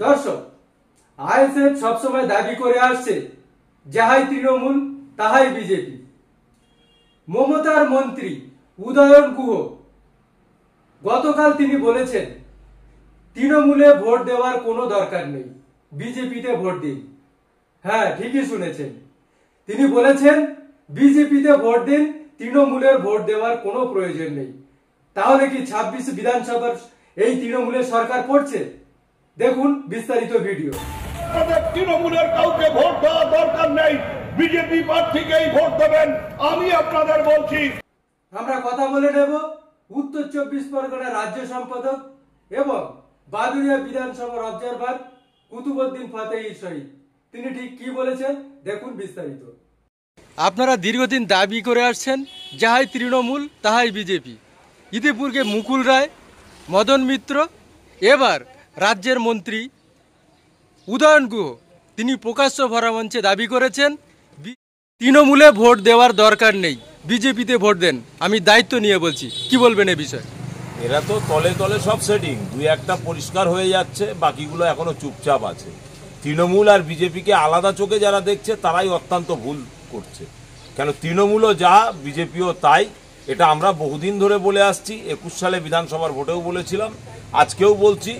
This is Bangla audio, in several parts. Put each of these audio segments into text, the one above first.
দর্শক, আইএসএফ সবসময় দাবি করে আসছে যাহাই তৃণমূল তাহাই বিজেপি। মমতার মন্ত্রী উদয়ন গুহ গতকাল তিনি বলেছেন তৃণমূলে ভোট দেওয়ার কোনো দরকার নেই, বিজেপিতে ভোট দিন। হ্যাঁ, ঠিকই শুনেছেন, তিনি বলেছেন বিজেপিতে ভোট দিন, তৃণমূলের ভোট দেওয়ার কোনো প্রয়োজন নেই। তাহলে কি 26 বিধানসভার এই তৃণমূলের সরকার পড়ছে? দেখুন বিস্তারিত ভিডিও। তৃণমূলের কাউকে ভোট দেওয়ার দরকার নেই, বিজেপি প্রার্থীকেই ভোট দেবেন, আমি আপনাদের বলছি। আমরা কথা বলে নেব উত্তর 24 পরগনা রাজ্য সম্পাদক এবং বাদুড়িয়া বিধানসভার অবজারভার কুতুবউদ্দিন ফাতেহির সহিত। তিনি ঠিক কি বলেছেন দেখুন বিস্তারিত। আপনারা দীর্ঘদিন দাবি করে আসছেন যাহাই তৃণমূল তাহাই বিজেপি। ইতিপূর্বে মুকুল রায়, মদন মিত্র, এবার রাজ্যের মন্ত্রী উদয়ন গুহ তিনি প্রকাশ্য ভরামঞ্চে দাবি করেছেন তৃণমূলে ভোট দেওয়ার দরকার নেই, বিজেপিতে ভোট দেন, আমি দায়িত্ব নিয়ে বলছি। কি বলবেন এ বিষয়ে? এরা তো তলে তলে সব সেটিং, দুই একটা পরিষ্কার হয়ে যাচ্ছে, বাকিগুলো এখনো চুপচাপ আছে। তৃণমূল আর বিজেপিকে আলাদা চোখে যারা দেখছে তারাই অত্যন্ত ভুল করছে। কেন, তৃণমূলও যা বিজেপিও তাই, এটা আমরা বহুদিন ধরে বলে আসছি। 21 সালে বিধানসভার ভোটেও বলেছিলাম, আজকেও বলছি।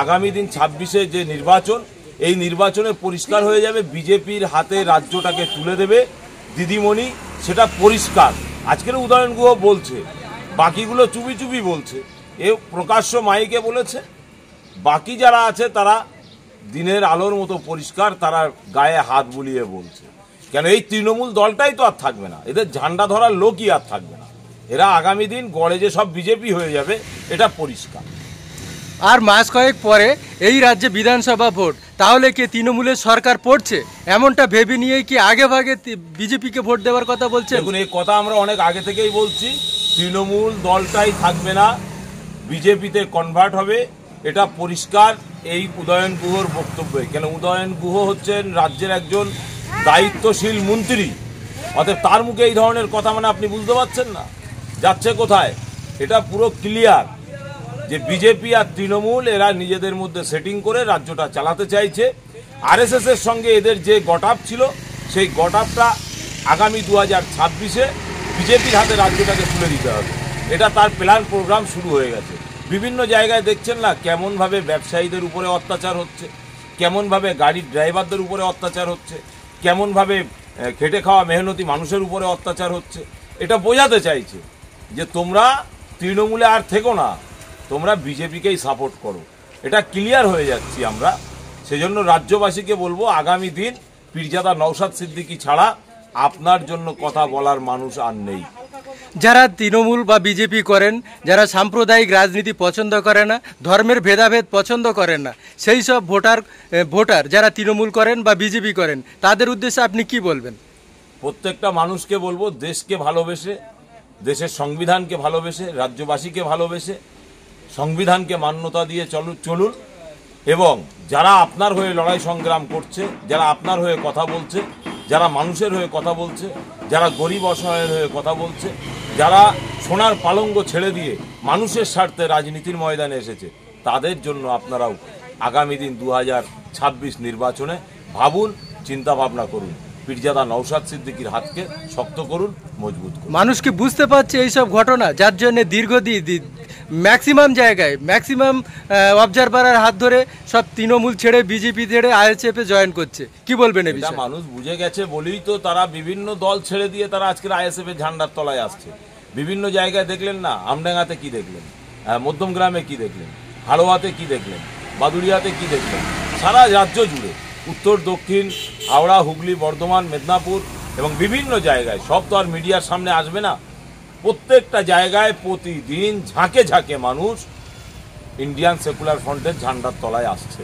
আগামী দিন 26-এ যে নির্বাচন, এই নির্বাচনে পরিষ্কার হয়ে যাবে বিজেপির হাতে রাজ্যটাকে তুলে দেবে দিদিমণি, সেটা পরিষ্কার। আজকের উদয়ন গুহ বলছে, বাকিগুলো চুপি চুপি বলছে, এ প্রকাশ্য মাইকে বলেছে। বাকি যারা আছে তারা দিনের আলোর মতো পরিষ্কার, তারা গায়ে হাত বুলিয়ে বলছে। কেন, এই তৃণমূল দলটাই তো আর থাকবে না, এদের ঝান্ডা ধরার লোকই আর থাকবে না। এরা আগামী দিন গড়ে যে সব বিজেপি হয়ে যাবে, এটা পরিষ্কার। আর মাস কয়েক পরে এই রাজ্যে বিধানসভা ভোট, তাহলে কি তৃণমূলের সরকার পড়ছে? এমনটা ভেবে নিয়ে কি আগে ভাগে বিজেপিকে ভোট দেওয়ার কথা বলছে? দেখুন, এই কথা আমরা অনেক আগে থেকেই বলছি, তৃণমূল দলটাই থাকবে না, বিজেপিতে কনভার্ট হবে, এটা পরিষ্কার এই উদয়ন গুহর বক্তব্যে। কেন, উদয়ন গুহ হচ্ছেন রাজ্যের একজন দায়িত্বশীল মন্ত্রী, অতএব তার মুখে এই ধরনের কথা মানে আপনি বুঝতে পারছেন না যাচ্ছে কোথায়। এটা পুরো ক্লিয়ার যে বিজেপি আর তৃণমূল এরা নিজেদের মধ্যে সেটিং করে রাজ্যটা চালাতে চাইছে। আরএসএস এর সঙ্গে এদের যে গটআপ ছিল, সেই গটআপটা আগামী 2026-এ বিজেপির হাতে রাজ্যটাকে তুলে দিতে হবে। এটা তার প্ল্যান প্রোগ্রাম শুরু হয়ে গেছে। বিভিন্ন জায়গায় দেখছেন না কেমনভাবে ব্যবসায়ীদের উপরে অত্যাচার হচ্ছে, কেমনভাবে গাড়ির ড্রাইভারদের উপরে অত্যাচার হচ্ছে, কেমনভাবে খেটে খাওয়া মেহনতি মানুষের উপরে অত্যাচার হচ্ছে। এটা বোঝাতে চাইছে যে তোমরা তৃণমূলে আর থেকো না, তোমরা বিজেপিকেই সাপোর্ট করো। এটা ক্লিয়ার হয়ে যাচ্ছি আমরা। সেজন্য রাজ্যবাসীকে বলবো, আগামী দিন পীরজাদা নওশাদ সিদ্দিকী ছাড়া আপনার জন্য কথা বলার মানুষ আর নেই। যারা তৃণমূল বা বিজেপি করেন, যারা সাম্প্রদায়িক রাজনীতি পছন্দ করে না, ধর্মের ভেদাভেদ পছন্দ করেন না, সেই সব ভোটার যারা তৃণমূল করেন বা বিজেপি করেন, তাদের উদ্দেশ্যে আপনি কি বলবেন? প্রত্যেকটা মানুষকে বলবো, দেশকে ভালোবেসে, দেশের সংবিধানকে ভালোবেসে, রাজ্যবাসীকে ভালোবেসে সংবিধানকে মান্যতা দিয়ে চলুন। এবং যারা আপনার হয়ে লড়াই সংগ্রাম করছে, যারা আপনার হয়ে কথা বলছে, যারা মানুষের হয়ে কথা বলছে, যারা গরিব অসহায়ের হয়ে কথা বলছে, যারা সোনার পালঙ্ক ছেড়ে দিয়ে মানুষের স্বার্থে রাজনীতির ময়দানে এসেছে, তাদের জন্য আপনারাও আগামী দিন 2026 নির্বাচনে ভাবুন, চিন্তা ভাবনা করুন। পীরজাদা নওশাদ সিদ্দিকীর হাতকে শক্ত করুন, মজবুত করুন। মানুষ কি বুঝতে পারছে এইসব ঘটনা, যার জন্য দীর্ঘদিন ম্যাক্সিমাম জায়গায় ম্যাক্সিমাম অবজারভারের হাত ধরে সব তৃণমূল ছেড়ে বিজেপি ছেড়ে আইএসএফে জয়েন করছে? কি বলবেন এই বিষয়ে? মানুষ বুঝে গেছে বলেই তো তারা বিভিন্ন দল ছেড়ে দিয়ে তারা আজকের আইএসএফের ঝান্ডার তলায় আসছে। বিভিন্ন জায়গায় দেখলেন না, আমডাঙ্গাতে কি দেখলেন, মধ্যমগ্রামে কি দেখলেন, হাড়োয়াতে কি দেখলেন, বাদুড়িয়াতে কি দেখলেন, সারা রাজ্য জুড়ে, উত্তর দক্ষিণ, হাওড়া, হুগলি, বর্ধমান, মেদিনীপুর এবং বিভিন্ন জায়গায়, সব তো আর মিডিয়ার সামনে আসবে না। প্রত্যেকটা জায়গায় প্রতিদিন ঝাঁকে ঝাঁকে মানুষ ইন্ডিয়ান সেকুলার ফ্রন্টের ঝান্ডার তলায় আসছে।